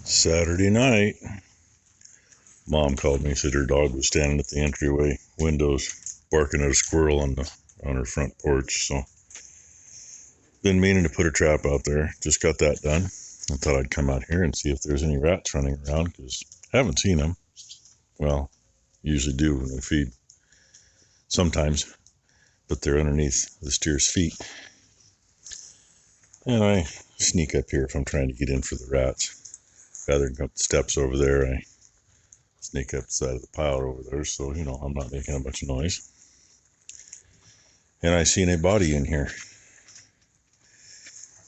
Saturday night, Mom called me, said her dog was standing at the entryway windows barking at a squirrel on her front porch. So, been meaning to put a trap out there. Just got that done. I thought I'd come out here and see if there's any rats running around, because I haven't seen them. Well, usually do when we feed. Sometimes, but they're underneath the steer's feet. And I sneak up here if I'm trying to get in for the rats. Rather than go up the steps over there, I sneak up the side of the pile over there, so, I'm not making a bunch of noise. And I seen a body in here.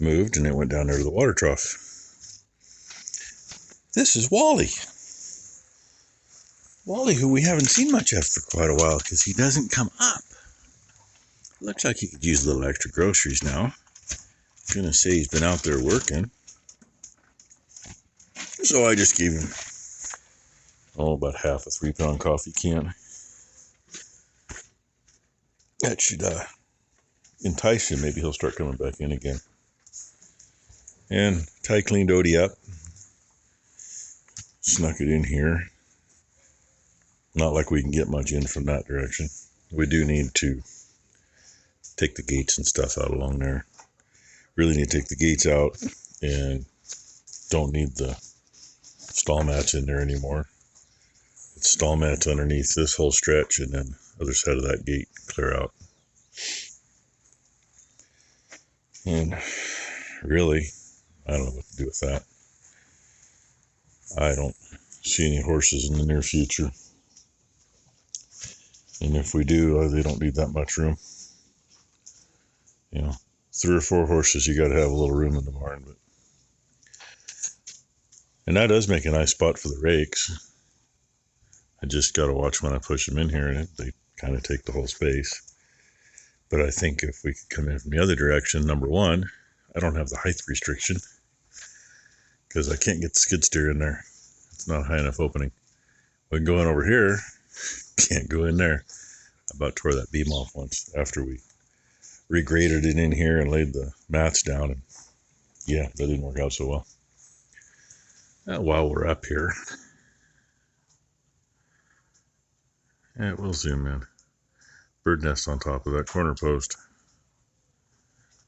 Moved, and it went down there to the water trough. This is Wally. Wally, who we haven't seen much of for quite a while, because he doesn't come up. Looks like he could use a little extra groceries now. I'm gonna say he's been out there working. So I just gave him, about half a 3-pound coffee can. That should entice him. Maybe he'll start coming back in again. And Ty cleaned Odie up. Snuck it in here. Not like we can get much in from that direction. We do need to take the gates and stuff out along there. Really need to take the gates out, and don't need the stall mats in there anymore. It's stall mats underneath this whole stretch, and then other side of that gate clear out. And really, I don't know what to do with that. I don't see any horses in the near future. And if we do, they don't need that much room. 3 or 4 horses, you got to have a little room in the barn. And that does make a nice spot for the rakes. I just got to watch when I push them in here, and they kind of take the whole space. But I think if we could come in from the other direction, number one, I don't have the height restriction, because I can't get the skid steer in there. It's not a high enough opening. We can go in over here, can't go in there. I about tore that beam off once after we regraded it in here and laid the mats down, and yeah, that didn't work out so well. While we're up here, we'll zoom in. Bird nest on top of that corner post.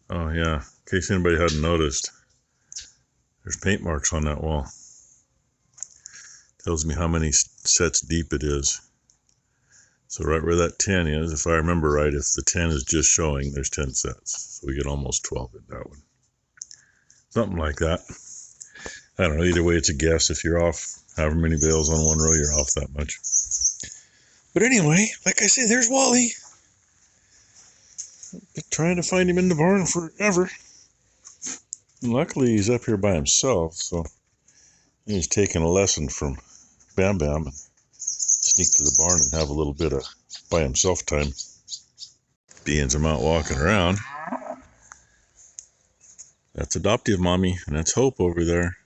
Oh yeah, in case anybody hadn't noticed, there's paint marks on that wall. Tells me how many sets deep it is. So right where that 10 is, if I remember right, if the 10 is just showing, there's 10 sets. So we get almost 12 in that one. Something like that. I don't know, either way it's a guess. If you're off however many bales on one row, you're off that much. But anyway, like I say, there's Wally. Been trying to find him in the barn forever. And luckily he's up here by himself, so he's taking a lesson from Bam Bam and sneak to the barn and have a little bit of by himself time. Beans I'm out walking around. That's Adoptive Mommy, and that's Hope over there.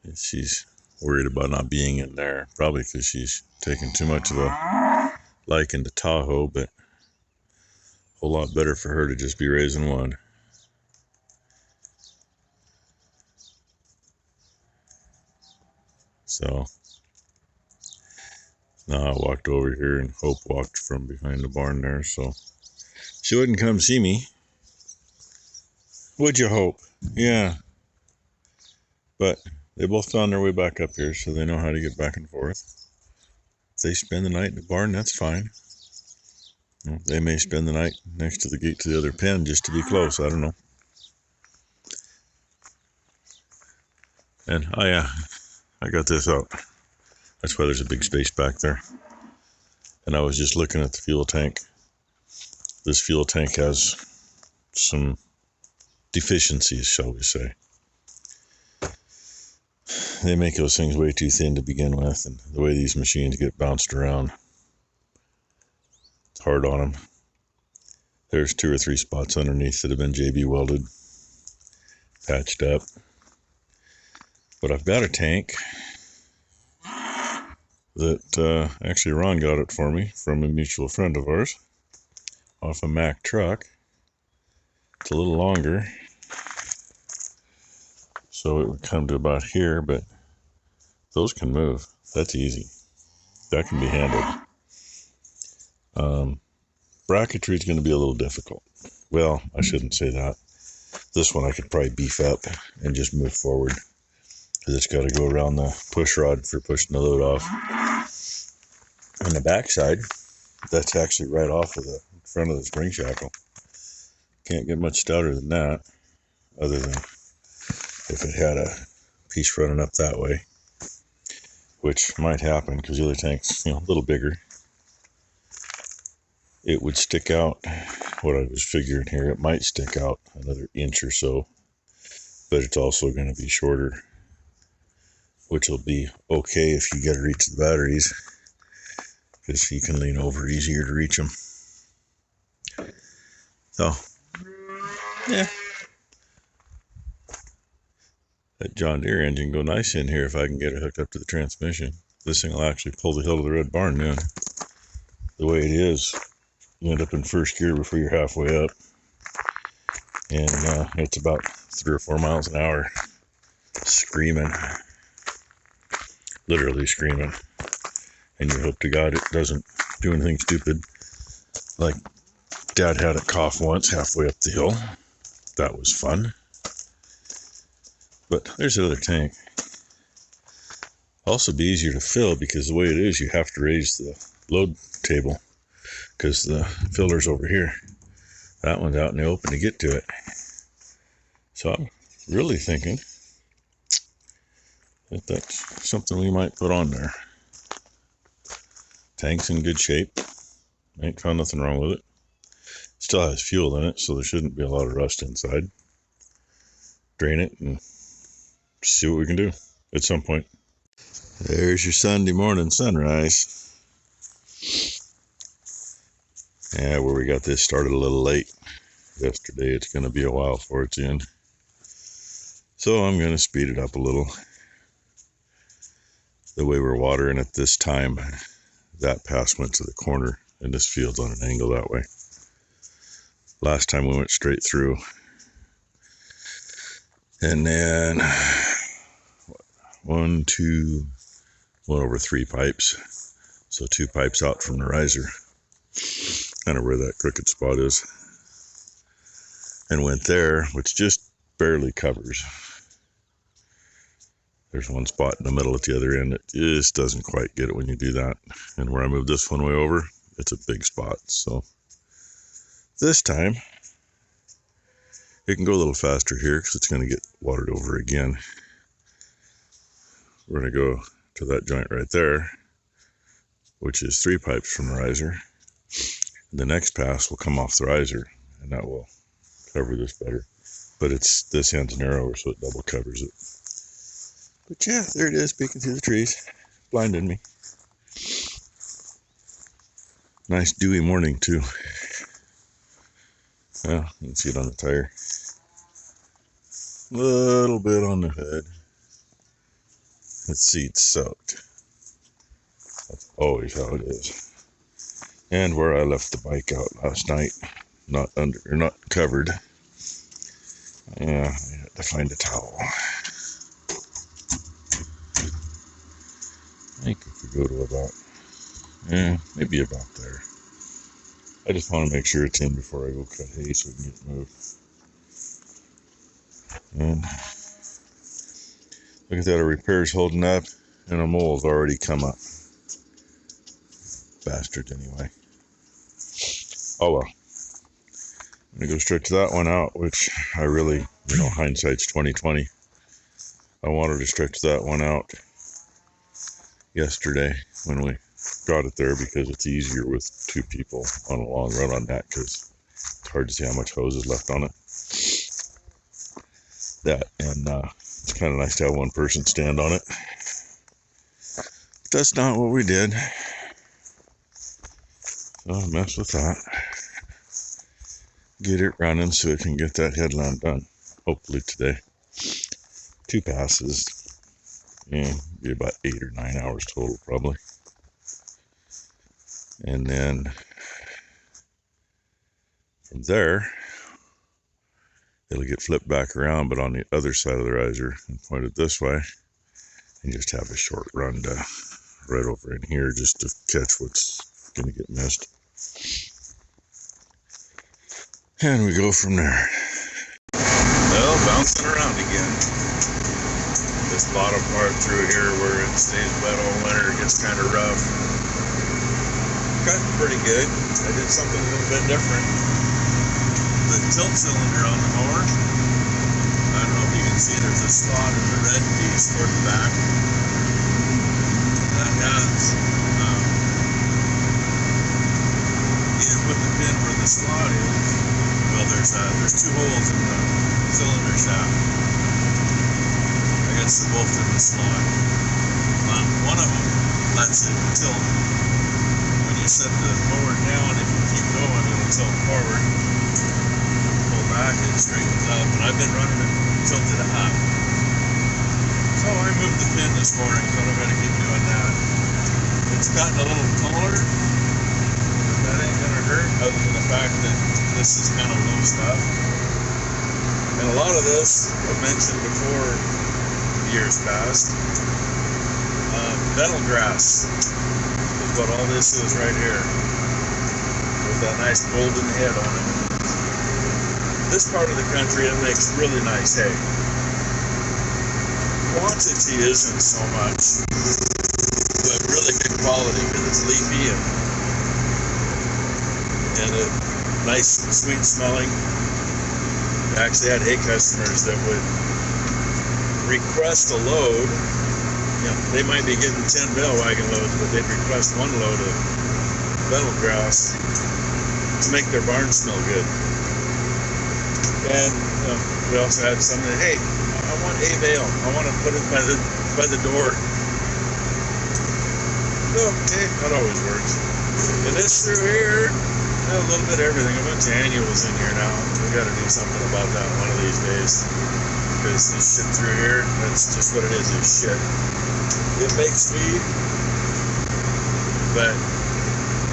And she's worried about not being in there, probably because she's taking too much of a liking to Tahoe, but a whole lot better for her to just be raising one. So now I walked over here, and Hope walked from behind the barn there, so she wouldn't come see me. Would you, Hope? Yeah. But they both found their way back up here, so they know how to get back and forth. If they spend the night in the barn, that's fine. They may spend the night next to the gate to the other pen just to be close. I don't know. And I got this out. That's why there's a big space back there. And I was just looking at the fuel tank. This fuel tank has some deficiencies, shall we say. They make those things way too thin to begin with, and the way these machines get bounced around, it's hard on them. There's 2 or 3 spots underneath that have been JB welded, patched up. But I've got a tank that actually Ron got it for me from a mutual friend of ours off a Mack truck. It's a little longer. So it would come to about here, but those can move. That's easy. That can be handled. Bracketry is going to be a little difficult. Well, I shouldn't say that. This one I could probably beef up and just move forward, because it's got to go around the push rod for pushing the load off. On the backside, that's actually right off of the front of the spring shackle. Can't get much stouter than that, other than if it had a piece running up that way, which might happen because the other tank's, a little bigger. It would stick out, what I was figuring here, it might stick out another inch or so, but it's also going to be shorter, which will be okay if you got to reach the batteries, because you can lean over easier to reach them. So, yeah. That John Deere engine go nice in here if I can get it hooked up to the transmission. This thing will actually pull the hill to the red barn then. The way it is, you end up in first gear before you're halfway up. And it's about 3 or 4 miles an hour. Screaming. Literally screaming. And you hope to God it doesn't do anything stupid. Like Dad had a cough once halfway up the hill. That was fun. But there's the other tank. Also be easier to fill, because the way it is, you have to raise the load table, because the filler's over here. That one's out in the open to get to it. So I'm really thinking that that's something we might put on there. Tank's in good shape. Ain't found nothing wrong with it. Still has fuel in it, so there shouldn't be a lot of rust inside. Drain it and see what we can do at some point. There's your Sunday morning sunrise. Yeah, where we got this started a little late yesterday. It's going to be a while before it's in. So I'm going to speed it up a little. The way we're watering it this time, that pass went to the corner, and this field's on an angle that way. Last time we went straight through. And then 1, 2, over 3 pipes. So 2 pipes out from the riser. Kind of where that crooked spot is. And went there, which just barely covers. There's one spot in the middle at the other end that just doesn't quite get it when you do that. And where I moved this one way over, it's a big spot. So this time, it can go a little faster here because it's going to get watered over again. We're going to go to that joint right there, which is 3 pipes from the riser. And the next pass will come off the riser, and that will cover this better. But this end's narrower, so it double covers it. But yeah, there it is, peeking through the trees. Blinded me. Nice dewy morning too. Well, you can see it on the tire. Little bit on the hood. The seat's soaked. That's always how it is. And where I left the bike out last night, not covered. Yeah, I had to find a towel. I think if we go to about, maybe about there. I just want to make sure it's in before I go cut hay so we can get it moved. And look at that, a repair's holding up and a mole's already come up. Bastards anyway. Oh well. I'm going to go stretch that one out, which I really, hindsight's 20/20. I wanted to stretch that one out yesterday when we got it there, because it's easier with 2 people on a long run on that, because it's hard to see how much hose is left on it. That, and it's kind of nice to have one person stand on it. But that's not what we did. So I'll mess with that. Get it running so it can get that headlamp done. Hopefully today. 2 passes. Be about 8 or 9 hours total probably. And then from there, it'll get flipped back around, but on the other side of the riser, and point it this way, and just have a short run to right over in here just to catch what's going to get missed. And we go from there. Well, bouncing around again. This bottom part through here where it stays wet all winter gets kind of rough. Cutting pretty good. I did something a little bit different. The tilt cylinder on the mower, I don't know if you can see, there's a slot in the red piece toward the back. That has, you put the pin where the slot is. Well, there's two holes in the cylinder shaft. I guess they're both in the slot. One of them lets it tilt. When you set the mower down, if you keep going, it'll tilt forward. Pull back, it straightens up. And I've been running it tilted up. So I moved the pin this morning, so I'm going to keep doing that. It's gotten a little taller. That ain't going to hurt, other than the fact that this is kind of low stuff. And a lot of this, I've mentioned before, years past, metal grass is what all this is right here, with that nice golden head on it. This part of the country, it makes really nice hay. Quantity isn't so much, but really good quality because it's leafy and nice, sweet smelling. I actually had hay customers that would request a load. You know, they might be getting 10 bale wagon loads, but they'd request one load of metal grass to make their barn smell good. And we also had some that, hey, I want a bale. I want to put it by the door. Okay, that always works. And this through here, a little bit of everything. A bunch of annuals in here now. We got to do something about that one of these days. Because this shit through here, that's just what it is shit. It makes feed, but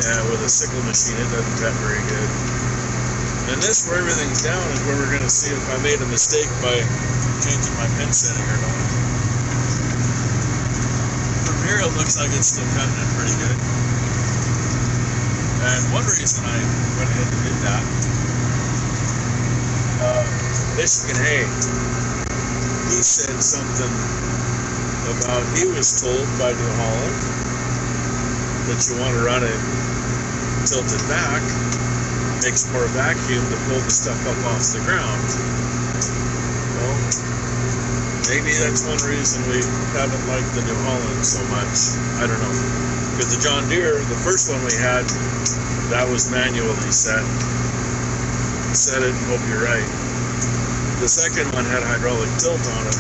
yeah, with a sickle machine, it doesn't cut very good. And this, where everything's down, is where we're going to see if I made a mistake by changing my pin setting or not. From here, it looks like it's still cutting it pretty good. And one reason I went ahead and did that, Michigan Hay, he said something about, he was told by New Holland that you want to run it tilted back, makes more vacuum to pull the stuff up off the ground. Well, maybe that's one reason we haven't liked the New Holland so much. I don't know. Because the John Deere, the first one we had, that was manually set. Set it and hope you're right. The second one had hydraulic tilt on it,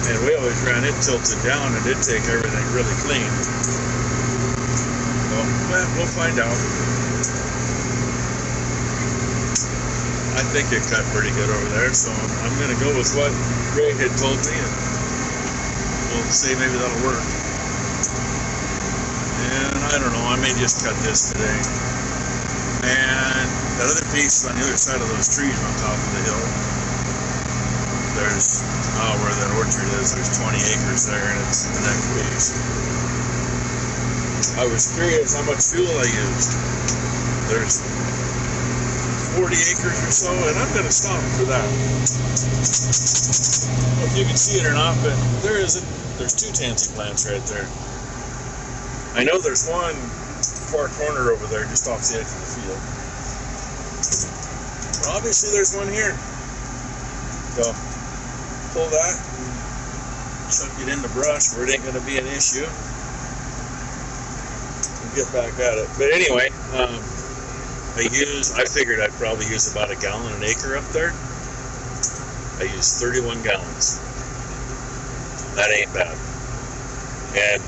and we always ran it tilted down, and it'd take everything really clean. So, well, we'll find out. I think it cut pretty good over there, so I'm going to go with what Ray had told me, and we'll see, maybe that'll work. And I don't know, I may just cut this today. And that other piece on the other side of those trees on top of the hill, there's, where that orchard is, there's 20 acres there, and it's the next piece. I was curious how much fuel I used. There's 40 acres or so, and I'm going to stop for that. I don't know if you can see it or not, but there's two tansy plants right there. I know there's one far corner over there just off the edge of the field. But obviously there's one here. So pull that and chuck it in the brush where it ain't going to be an issue. And get back at it. But anyway, I figured I'd probably use about a gallon an acre up there. I used 31 gallons. That ain't bad. And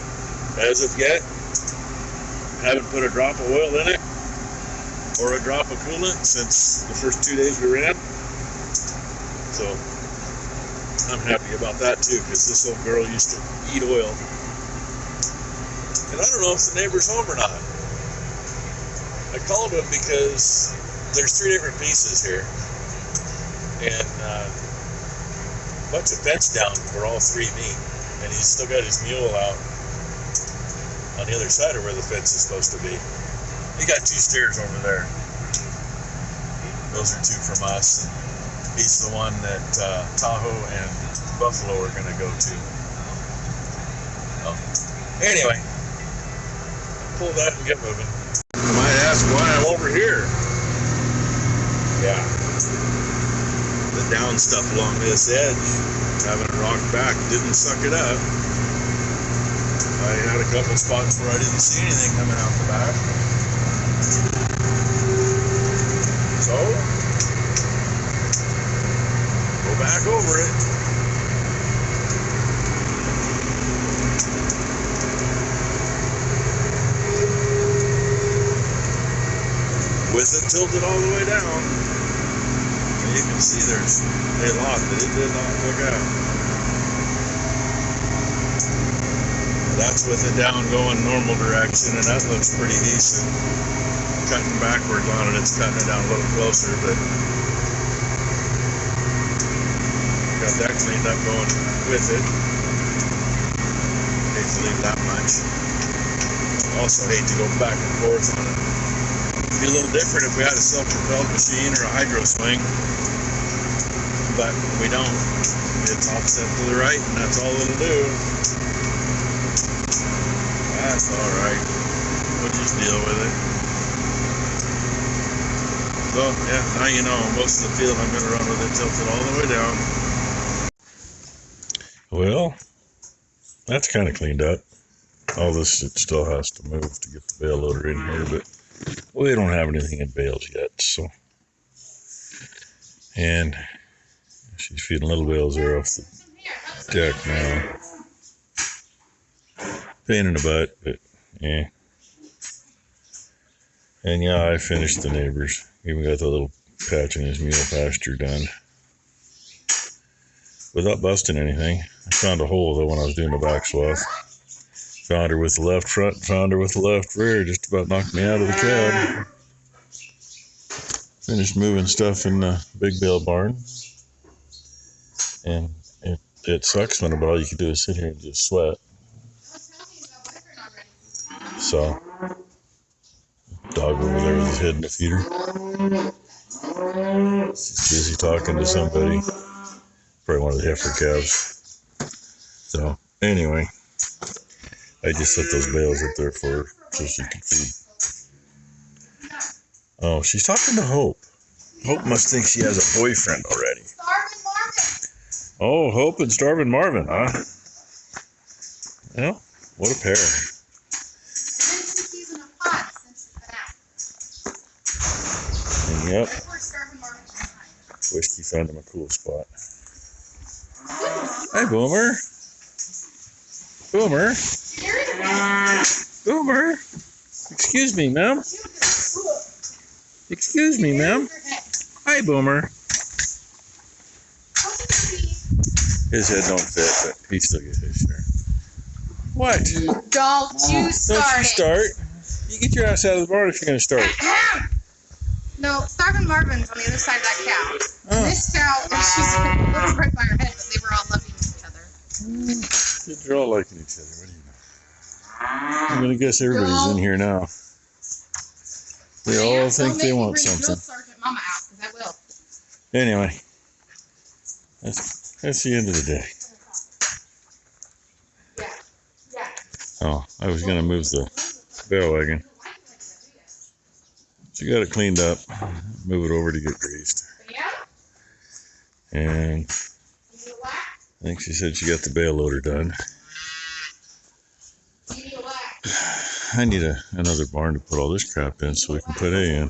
as of yet, haven't put a drop of oil in it or a drop of coolant since the first 2 days we ran. So I'm happy about that too, because this old girl used to eat oil. And I don't know if the neighbor's home or not. I called him because there's 3 different pieces here. and puts a fence down where all three meet. And he's still got his mule out on the other side of where the fence is supposed to be. He got 2 steers over there. Those are 2 from us. He's the one that Tahoe and Buffalo are going to go to. Anyway, pull that and get moving. You might ask why I'm over here. Yeah. The down stuff along this edge, having it rocked back, didn't suck it up. I had a couple spots where I didn't see anything coming out the back. So, go back over it. With it tilted all the way down. And you can see there's a lot that it did not hook out. That's with it down going normal direction, and that looks pretty decent. Cutting backwards on it, it's cutting it down a little closer, but got that cleaned up going with it. Hate to leave that much. Also hate to go back and forth on it. It'd be a little different if we had a self-propelled machine or a hydro swing, but we don't. It's offset to the right, and that's all it'll do. That's alright. We'll just deal with it. So, yeah, now you know, most of the field I'm going to run with it tilted all the way down. Well, that's kind of cleaned up. All this it still has to move to get the bale loader in here, but we don't have anything in bales yet, so. And she's feeding little bales there off the deck now. Pain in the butt, but yeah. And yeah, I finished the neighbors. Even got the little patch in his mule pasture done. Without busting anything. I found a hole though when I was doing the back swath. Found her with the left front, found her with the left rear. Just about knocked me out of the cab. Finished moving stuff in the big bale barn. And it sucks when about all you can do is sit here and just sweat. So, dog over there with his head in the feeder. She's busy talking to somebody. Probably one of the heifer calves. So, anyway, I just set those bales up there for her so she can feed. Oh, she's talking to Hope. Hope must think she has a boyfriend already. Starving Marvin? Oh, Hope and Starving Marvin, huh? Well, what a pair. Yep. Whiskey found him a cool spot. Hey, Boomer. Boomer. Boomer. Excuse me, ma'am. Excuse me, ma'am. Hi, Boomer. His head don't fit, but he still gets his share. What? Don't you start. You get your ass out of the barn if you're going to start. No, Starving Marvin's on the other side of that cow. And this cow, she's right by her head, but they were all loving each other. Kids are all liking each other. What do you know? I'm going to guess everybody's in here now. They all think they want something. Sergeant Mama out, because I will. Anyway, that's the end of the day. Oh, I was going to move the bale wagon. She got it cleaned up, move it over to get greased. And I think she said she got the bale loader done. I need another barn to put all this crap in so we can put hay in.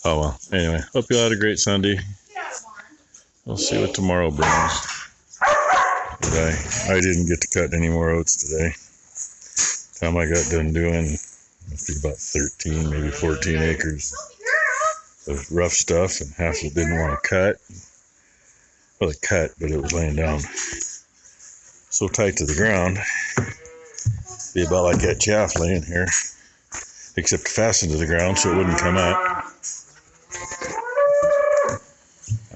Oh well, anyway, hope you all had a great Sunday. We'll see what tomorrow brings. But I didn't get to cut any more oats today. Time I got done doing, must be about 13, maybe 14 acres of rough stuff, and half of it didn't want to cut. Well, it cut, but it was laying down so tight to the ground. Be about like that chaff laying here, except fastened to the ground so it wouldn't come up.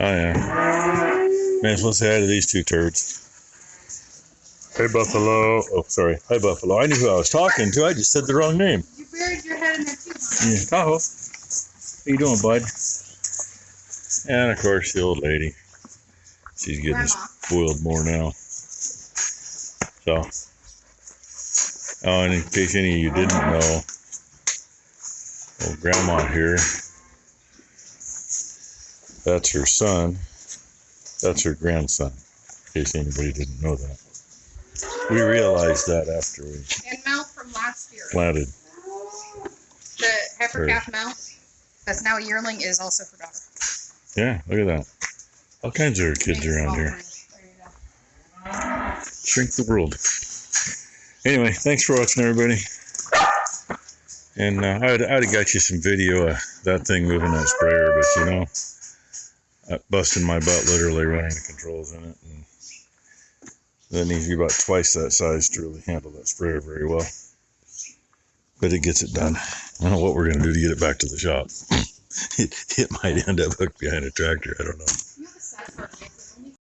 Oh, yeah. Man, let's say hi to these two turds. Hey, Buffalo. Oh, sorry. Hi, Buffalo. I knew who I was talking to. I just said the wrong name. You buried your head in there too, huh? Yeah. Tahoe. How you doing, bud? And, of course, the old lady. She's getting Grandma. spoiled more now. So, oh, and in case any of you didn't know, old Grandma here, that's her son. That's her grandson, in case anybody didn't know that. We realized that after we And Mel from last year. planted. The heifer calf Mel, that's now a yearling, is also her daughter. Yeah, look at that. All kinds of kids around here. Shrink the world. Anyway, thanks for watching, everybody. And I'd have got you some video of that thing moving that sprayer, but you know, busting my butt literally running the controls in it. And that needs to be about twice that size to really handle that sprayer very well. But it gets it done. I don't know what we're going to do to get it back to the shop. It might end up hooked behind a tractor. I don't know.